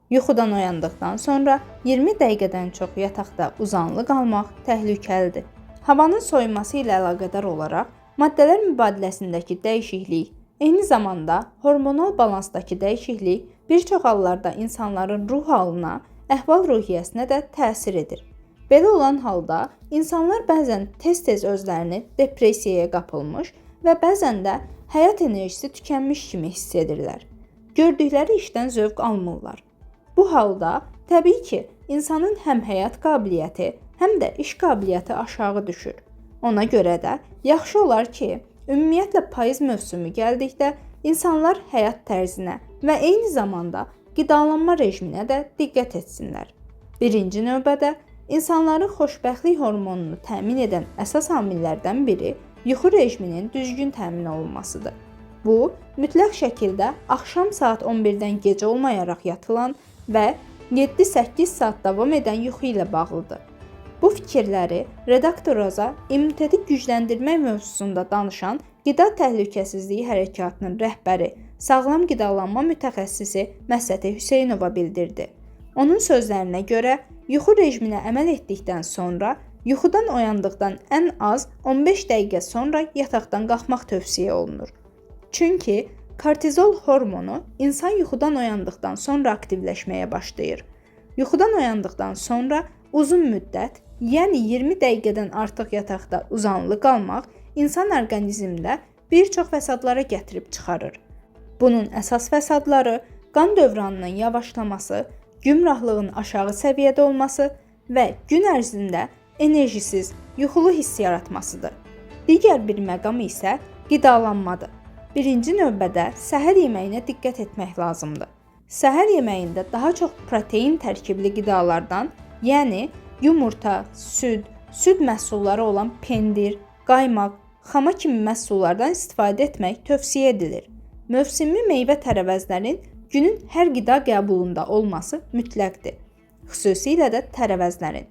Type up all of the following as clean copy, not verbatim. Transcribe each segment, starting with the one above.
Yuxudan oyandıqdan sonra 20 dəqiqədən çox yataqda uzanılı qalmaq təhlükəlidir. Havanın soyuması ilə əlaqədar olaraq maddələr mübadiləsindəki dəyişiklik, eyni zamanda hormonal balansdakı dəyişiklik bir çox hallarda insanların ruh halına, əhval-ruhiyyəsinə də təsir edir. Belə olan halda insanlar bəzən tez-tez özlərini depressiyaya qapılmış və bəzən də həyat enerjisi tükənmiş kimi hiss edirlər. Gördükləri işdən zövq almırlar. Bu halda təbii ki, insanın həm həyat qabiliyyəti, həm də iş qabiliyyəti aşağı düşür. Ona görə də yaxşı olar ki, ümumiyyətlə payız mövsümü gəldikdə insanlar həyat tərzinə və eyni zamanda qidalanma rejiminə də diqqət etsinlər. Birinci növbədə insanların xoşbəxtlik hormonunu təmin edən əsas amillərdən biri yuxu rejiminin düzgün təmin olunmasıdır. Bu, mütləq şəkildə axşam saat 11-dən gecə olmayaraq yatılan və 7-8 saat davam edən yuxu ilə bağlıdır. Bu fikirləri redaktor Roza immuniteti gücləndirmək mövzusunda danışan Qida Təhlükəsizliyi Hərəkatının rəhbəri, sağlam qidalanma mütəxəssisi Məsəti Hüseynova bildirdi. Onun sözlərinə görə, yuxu rejiminə əməl etdikdən sonra, yuxudan oyandıqdan ən az 15 dəqiqə sonra yataqdan qalxmaq tövsiyə olunur. Çünki kortizol hormonu insan yuxudan oyandıqdan sonra aktivləşməyə başlayır. Yuxudan oyandıqdan sonra uzun müddət, yəni 20 dəqiqədən artıq yataqda uzanılı qalmaq insan orqanizmində bir çox fəsadlara gətirib çıxarır. Bunun əsas fəsadları qan dövranının yavaşlaması, gümrahlığın aşağı səviyyədə olması və gün ərzində enerjisiz, yuxulu hiss yaratmasıdır. Digər bir məqam isə qidalanmadır. Birinci növbədə səhər yeməyinə diqqət etmək lazımdır. Səhər yeməyində daha çox protein tərkibli qidalardan, yəni yumurta, süd məhsulları olan pendir, qaymaq, xama kimi məhsullardan istifadə etmək tövsiyə edilir. Mövsümi meyvə tərəvəzlərin günün hər qida qəbulunda olması mütləqdir. Xüsusilə də tərəvəzlərin.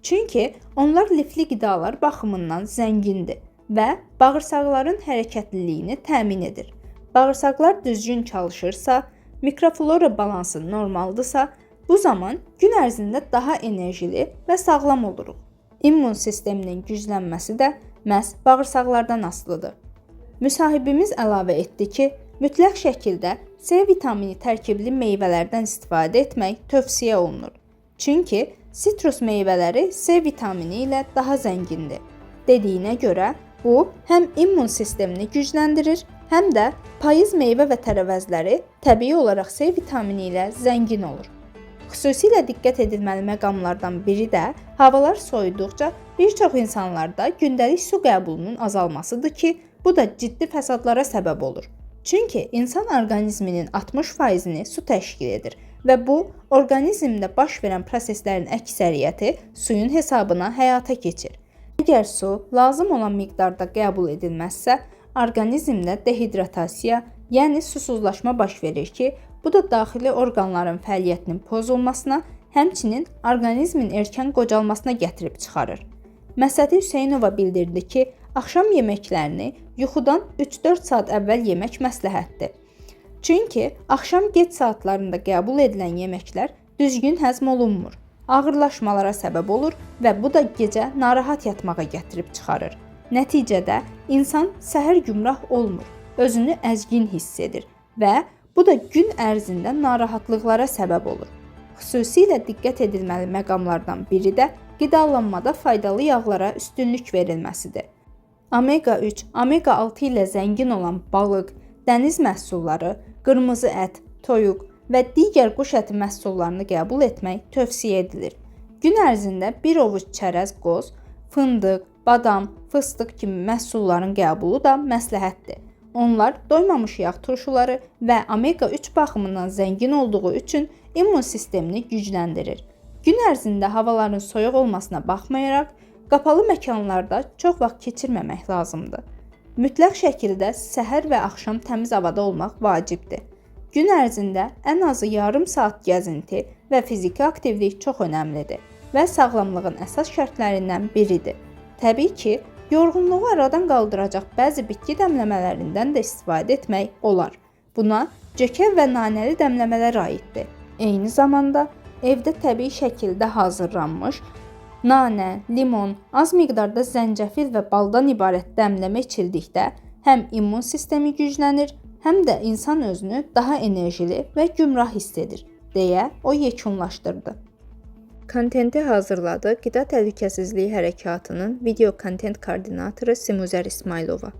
Çünki onlar lifli qidalar baxımından zəngindir və bağırsaqların hərəkətliliyini təmin edir. Bağırsaqlar düzgün çalışırsa, mikroflora balansı normaldırsa, bu zaman gün ərzində daha enerjili və sağlam oluruq. İmmun sisteminin güclənməsi də məhz bağırsaqlardan asılıdır. Müsahibimiz əlavə etdi ki, mütləq şəkildə C vitamini tərkibli meyvələrdən istifadə etmək tövsiyə olunur. Çünki sitrus meyvələri C vitamini ilə daha zəngindir. Dediyinə görə, bu həm immun sistemini gücləndirir, həm də payız meyvə və tərəvəzləri təbii olaraq C vitamini ilə zəngin olur. Xüsusilə diqqət edilməli məqamlardan biri də havalar soyuduqca bir çox insanlarda gündəlik su qəbulunun azalmasıdır ki, bu da ciddi fəsadlara səbəb olur. Çünki insan orqanizminin 60%-ni su təşkil edir və bu, orqanizmdə baş verən proseslərin əksəriyyəti suyun hesabına həyata keçir. Əgər su lazım olan miqdarda qəbul edilməzsə, orqanizmdə dehidratasiya, yəni susuzlaşma baş verir ki, bu da daxili orqanların fəaliyyətinin pozulmasına, həmçinin orqanizmin erkən qocalmasına gətirib çıxarır. Məsəti Hüseynova bildirdi ki, axşam yeməklərini yuxudan 3-4 saat əvvəl yemək məsləhətdir. Çünki axşam gec saatlarında qəbul edilən yeməklər düzgün həzm olunmur, ağırlaşmalara səbəb olur və bu da gecə narahat yatmağa gətirib çıxarır. Nəticədə insan səhər gümrah olmur, özünü əzgin hiss edir və bu da gün ərzində narahatlıqlara səbəb olur. Xüsusilə diqqət edilməli məqamlardan biri də qidalanmada faydalı yağlara üstünlük verilməsidir. Omega-3, omega-6 ilə zəngin olan balıq, dəniz məhsulları, qırmızı ət, toyuq və digər quş əti məhsullarını qəbul etmək tövsiyə edilir. Gün ərzində bir ovuc çərəz qoz, fındıq, badam, fıstıq kimi məhsulların qəbulu da məsləhətdir. Onlar doymamış yağ turşuları və omega-3 baxımından zəngin olduğu üçün immun sistemini gücləndirir. Gün ərzində havaların soyuq olmasına baxmayaraq, qapalı məkanlarda çox vaxt keçirməmək lazımdır. Mütləq şəkildə səhər və axşam təmiz havada olmaq vacibdir. Gün ərzində ən azı yarım saat gəzinti və fiziki aktivlik çox önəmlidir və sağlamlığın əsas şərtlərindən biridir. Təbii ki, yorğunluğu aradan qaldıracaq bəzi bitki dəmləmələrindən də istifadə etmək olar. Buna cökə və nanəli dəmləmələr aiddir. Eyni zamanda evdə təbii şəkildə hazırlanmış nanə, limon, az miqdarda zəncəfil və baldan ibarət dəmləmə içildikdə həm immun sistemi güclənir, həm də insan özünü daha enerjili və gümrah hiss edir, deyə o yekunlaşdırdı. Kontenti hazırladı Qida Təhlükəsizliyi Hərəkatının video kontent koordinatoru Simuzər İsmailova.